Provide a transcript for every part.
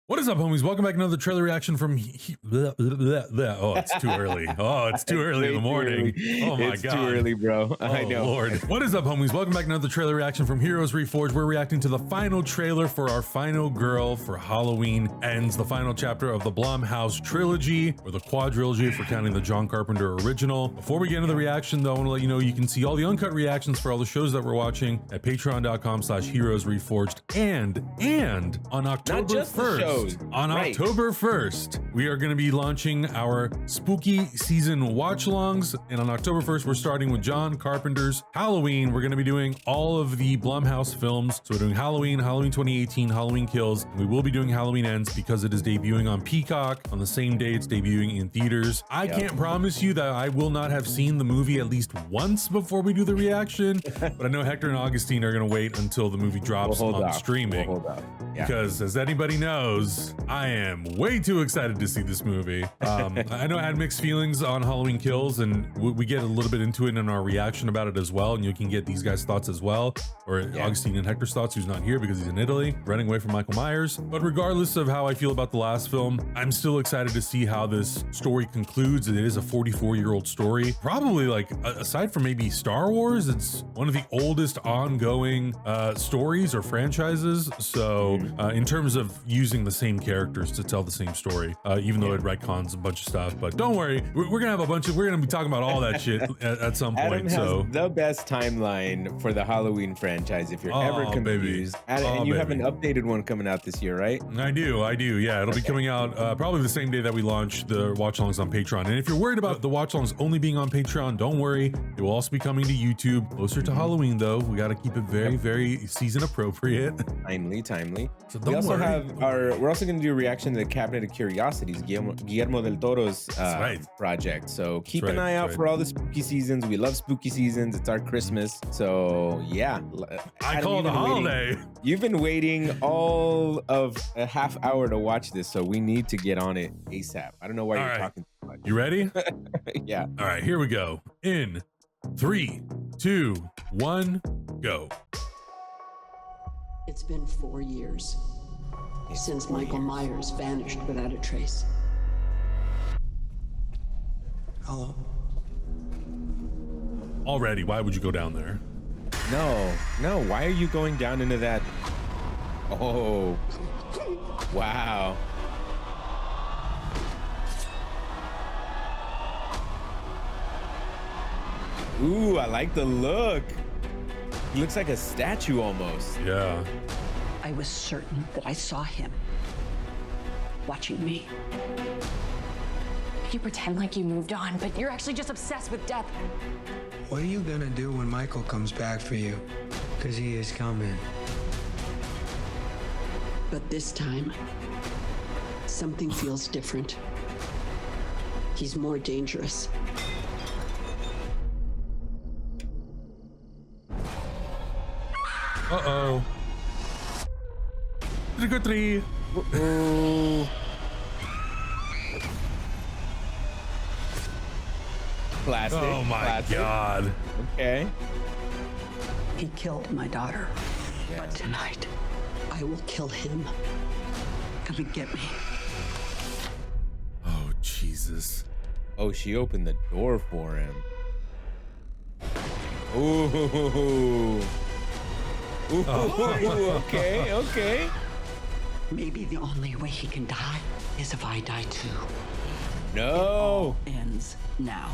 What is up, homies? Welcome back to another trailer reaction from Oh, it's too early. Oh, it's too early in the morning. Oh my It's God. too early, bro. I know. Lord. What is up, homies? Welcome back to another trailer reaction from Heroes Reforged. We're reacting to the final trailer for our final girl for Halloween Ends, the final chapter of the Blumhouse trilogy, or the quadrilogy for counting the John Carpenter original. Before we get into the reaction, though, I want to let you know you can see all the uncut reactions for all the shows that we're watching at patreon.com/heroesreforged and on October 1st. On October 1st, we are going to be launching our spooky season watch-alongs, and on October 1st, we're starting with John Carpenter's Halloween. We're going to be doing all of the Blumhouse films. So we're doing Halloween, Halloween 2018, Halloween Kills. We will be doing Halloween Ends because it is debuting on Peacock on the same day it's debuting in theaters. I can't promise you that I will not have seen the movie at least once before we do the reaction, but I know Hector and Augustine are going to wait until the movie drops on streaming. Because as anybody knows, I am way too excited to see this movie. I know I had mixed feelings on Halloween Kills, and we get a little bit into it in our reaction about it as well, and you can get these guys' thoughts as well, or Augustine and Hector's thoughts, who's not here because he's in Italy, running away from Michael Myers. But regardless of how I feel about the last film, I'm still excited to see how this story concludes. It is a 44-year-old story. Probably, like, aside from maybe Star Wars, it's one of the oldest ongoing stories or franchises. So in terms of using the same characters to tell the same story, even though it retcons a bunch of stuff. But don't worry, we're gonna have we're gonna be talking about all that shit at some point. Adam has the best timeline for the Halloween franchise if you're ever confused. And you have an updated one coming out this year, right? I do. Yeah, it'll be coming out probably the same day that we launch the watch-alongs on Patreon. And if you're worried about the watch-alongs only being on Patreon, don't worry. It will also be coming to YouTube closer to Halloween, though. We got to keep it very season appropriate. Timely. So we also have we're also going to do a reaction to the Cabinet of Curiosities, Guillermo del Toro's project. So keep an eye out for all the spooky seasons. We love spooky seasons. It's our Christmas. So yeah. I call it a holiday. You've been waiting all of a half hour to watch this, so we need to get on it ASAP. I don't know why you're talking too much. You ready? Yeah. All right, here we go. In 3, 2, 1, go. It's been 4 years since Michael Myers vanished without a trace. Hello. Already, why would you go down there? No, why are you going down into that? Oh, wow. Ooh, I like the look. He looks like a statue almost. Yeah. I was certain that I saw him watching me. You pretend like you moved on, but you're actually just obsessed with death. What are you gonna do when Michael comes back for you? Because he is coming. But this time, something feels different. He's more dangerous. Uh-oh. Trick or treat. Classic. Oh my God. Okay. He killed my daughter. But tonight, I will kill him. Come and get me. Oh, Jesus. Oh, she opened the door for him. Ooh. Okay. Maybe the only way he can die is if I die too. No. It all ends now.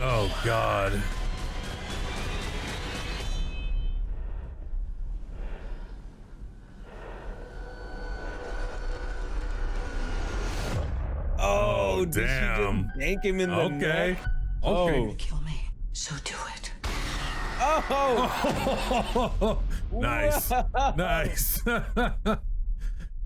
Oh, God. Oh, damn. Did she just yank him in the neck? Okay. Kill me, so do it. Oh. Nice.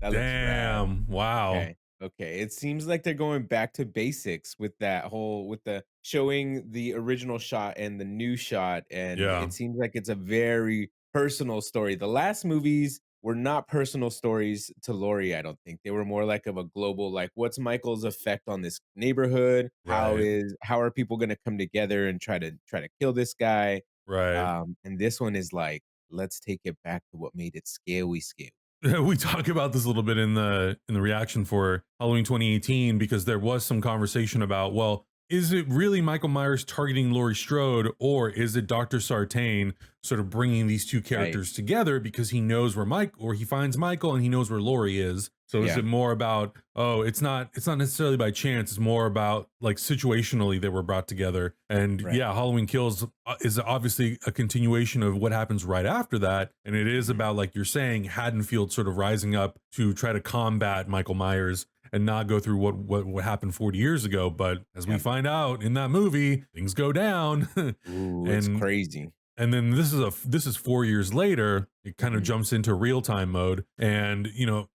Damn. Wow. Okay. It seems like they're going back to basics with that with the showing the original shot and the new shot. And it seems like it's a very personal story. The last movies were not personal stories to Laurie, I don't think. They were more like of a global, like, what's Michael's effect on this neighborhood? Right. How are people gonna come together and try to kill this guy? Right. And this one is like let's take it back to what made it scary. We talk about this a little bit in the reaction for Halloween 2018, because there was some conversation about, well, is it really Michael Myers targeting Laurie Strode, or is it Dr. Sartain sort of bringing these two characters together because he knows where he finds Michael and he knows where Laurie is? So is it more about, oh, it's not necessarily by chance, it's more about like situationally they were brought together. And yeah, Halloween Kills is obviously a continuation of what happens right after that. And it is about, like you're saying, Haddonfield sort of rising up to try to combat Michael Myers and not go through what happened 40 years ago. But as we find out in that movie, things go down. Ooh, it's crazy. And then this is 4 years later. It kind of jumps into real time mode. And you know,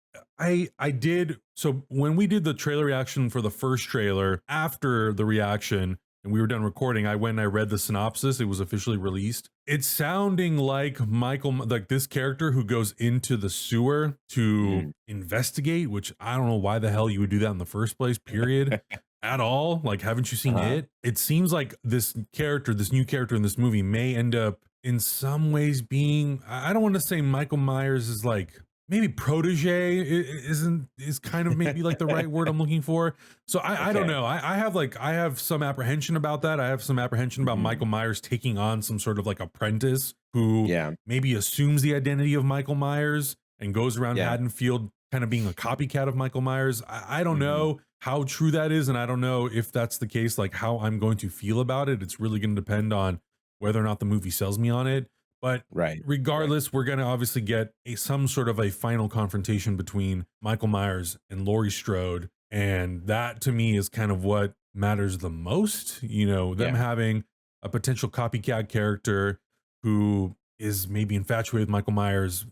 so when we did the trailer reaction for the first trailer, after the reaction and we were done recording, I went and I read the synopsis. It was officially released. It's sounding like like this character who goes into the sewer to investigate, which I don't know why the hell you would do that in the first place, period. At all. Like, haven't you seen it? It seems like this new character in this movie may end up in some ways being, I don't want to say Michael Myers is like, maybe protege is kind of maybe like the right word I'm looking for. So I don't know. I have some apprehension about that. I have some apprehension about Michael Myers taking on some sort of like apprentice who maybe assumes the identity of Michael Myers and goes around Haddonfield kind of being a copycat of Michael Myers. I don't know how true that is. And I don't know if that's the case, like how I'm going to feel about it. It's really going to depend on whether or not the movie sells me on it. But regardless, we're going to obviously get some sort of a final confrontation between Michael Myers and Laurie Strode. And that to me is kind of what matters the most. You know, them having a potential copycat character who is maybe infatuated with Michael Myers.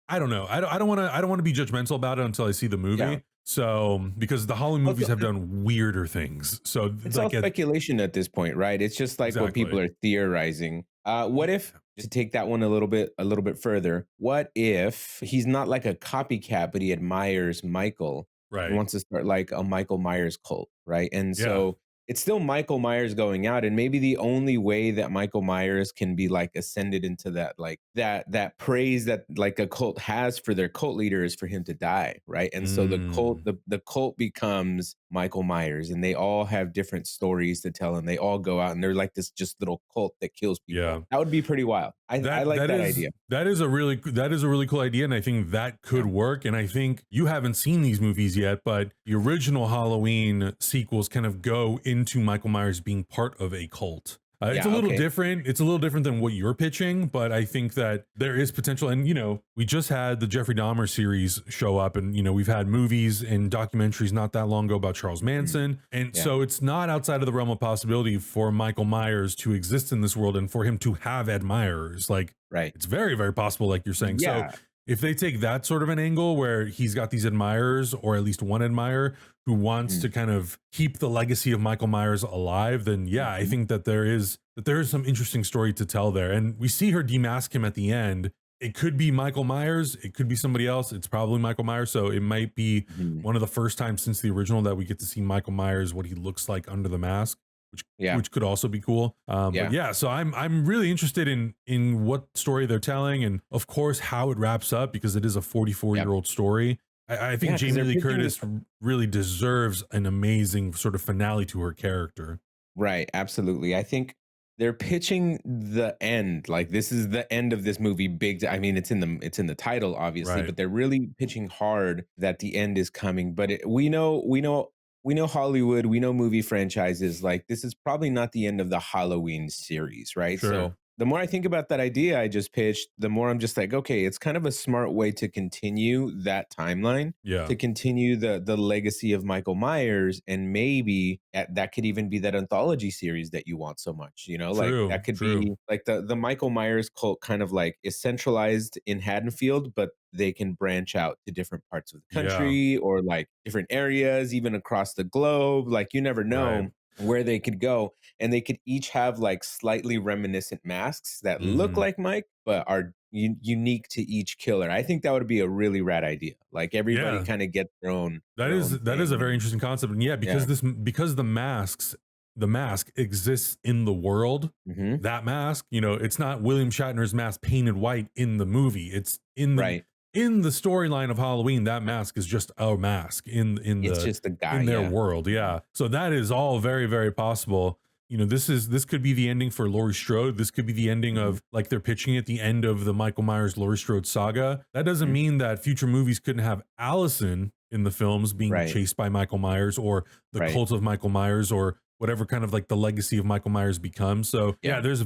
I don't know. I don't want to be judgmental about it until I see the movie. So, because the Halloween movies have done weirder things. So it's like all speculation at this point, right? It's just like what people are theorizing. What if, to take that one a little bit further, what if he's not like a copycat, but he admires Michael and wants to start like a Michael Myers cult, right? And so it's still Michael Myers going out, and maybe the only way that Michael Myers can be like ascended into that, like that praise that like a cult has for their cult leader is for him to die, right? And so the cult becomes Michael Myers, and they all have different stories to tell, and they all go out and they're like this just little cult that kills people. That would be pretty wild. I like that idea. That is a really cool idea, and I think that could work. And I think you haven't seen these movies yet, but the original Halloween sequels kind of go into Michael Myers being part of a cult. It's a little different. It's a little different than what you're pitching, but I think that there is potential. And, you know, we just had the Jeffrey Dahmer series show up, and, you know, we've had movies and documentaries not that long ago about Charles Manson. And so it's not outside of the realm of possibility for Michael Myers to exist in this world and for him to have admirers. Like, it's very, very possible, like you're saying. So if they take that sort of an angle where he's got these admirers, or at least one admirer who wants to kind of keep the legacy of Michael Myers alive, then I think that there is some interesting story to tell there. And we see her demask him at the end. It could be Michael Myers. It could be somebody else. It's probably Michael Myers. So it might be one of the first times since the original that we get to see Michael Myers, what he looks like under the mask, which could also be cool. But so I'm really interested in what story they're telling, and of course how it wraps up, because it is a 44-year-old story. I think Jamie Lee Curtis really deserves an amazing sort of finale to her character. Right, absolutely. I think they're pitching the end, like this is the end of this movie. Big, I mean, it's in the title, obviously, but they're really pitching hard that the end is coming. But we know Hollywood, we know movie franchises. Like, this is probably not the end of the Halloween series, right? So the more I think about that idea I just pitched, the more I'm just like, okay, it's kind of a smart way to continue that timeline, to continue the legacy of Michael Myers, and maybe that could even be that anthology series that you want so much, you know, like that could be like the Michael Myers cult kind of like is centralized in Haddonfield, but they can branch out to different parts of the country or like different areas, even across the globe. Like, you never know where they could go, and they could each have like slightly reminiscent masks that look like Mike but are unique to each killer. I think that would be a really rad idea. Like, everybody kind of get their own. That is a very interesting concept. And because the masks the mask exists in the world. That mask, you know, it's not William Shatner's mask painted white in the movie. It's in the in the storyline of Halloween. That mask is just a mask in it's just a guy in their world. Yeah. So that is all very, very possible. You know, this could be the ending for Laurie Strode. This could be the ending of, like, they're pitching at the end of the Michael Myers Laurie Strode saga. That doesn't mean that future movies couldn't have Allyson in the films being chased by Michael Myers, or the cult of Michael Myers, or whatever kind of like the legacy of Michael Myers becomes. So yeah, it's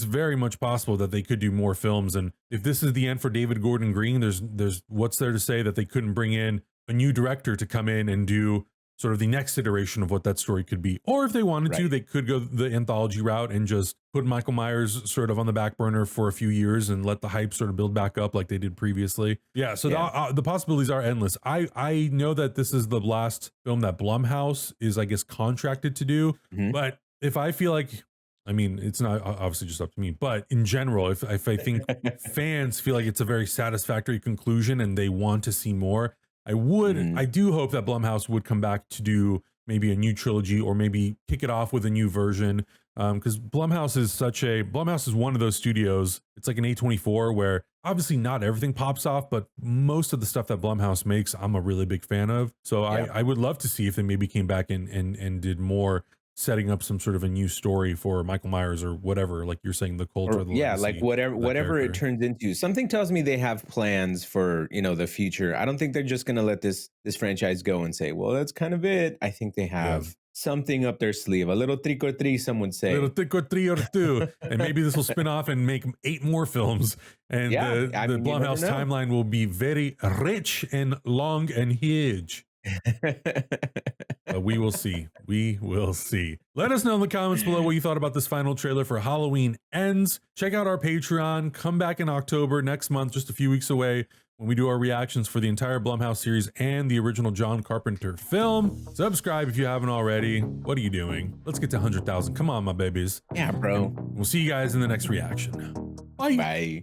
very much possible that they could do more films. And if this is the end for David Gordon Green, there's what's there to say that they couldn't bring in a new director to come in and do sort of the next iteration of what that story could be. Or if they wanted to, they could go the anthology route and just put Michael Myers sort of on the back burner for a few years and let the hype sort of build back up like they did previously. Yeah, so the possibilities are endless. I know that this is the last film that Blumhouse is, I guess, contracted to do, but if I feel like, I mean, it's not obviously just up to me, but in general, if I think fans feel like it's a very satisfactory conclusion and they want to see more, I do hope that Blumhouse would come back to do maybe a new trilogy, or maybe kick it off with a new version. Because Blumhouse is one of those studios. It's like an A24 where obviously not everything pops off, but most of the stuff that Blumhouse makes, I'm a really big fan of. So I would love to see if they maybe came back and did more, setting up some sort of a new story for Michael Myers or whatever, like you're saying, the cult or the legacy, like whatever it turns into. Something tells me they have plans for, you know, the future. I don't think they're just gonna let this franchise go and say, well, that's kind of it. I think they have something up their sleeve, a little trick or treat, some would say. A little trick or treat or two. And maybe this will spin off and make 8 more films. And the Blumhouse timeline will be very rich and long and huge. But we will see. We will see. Let us know in the comments below what you thought about this final trailer for Halloween Ends. Check out our Patreon. Come back in October next month, just a few weeks away, when we do our reactions for the entire Blumhouse series and the original John Carpenter film. Subscribe if you haven't already. What are you doing? Let's get to 100,000. Come on, my babies. Yeah, bro. We'll see you guys in the next reaction. Bye. Bye.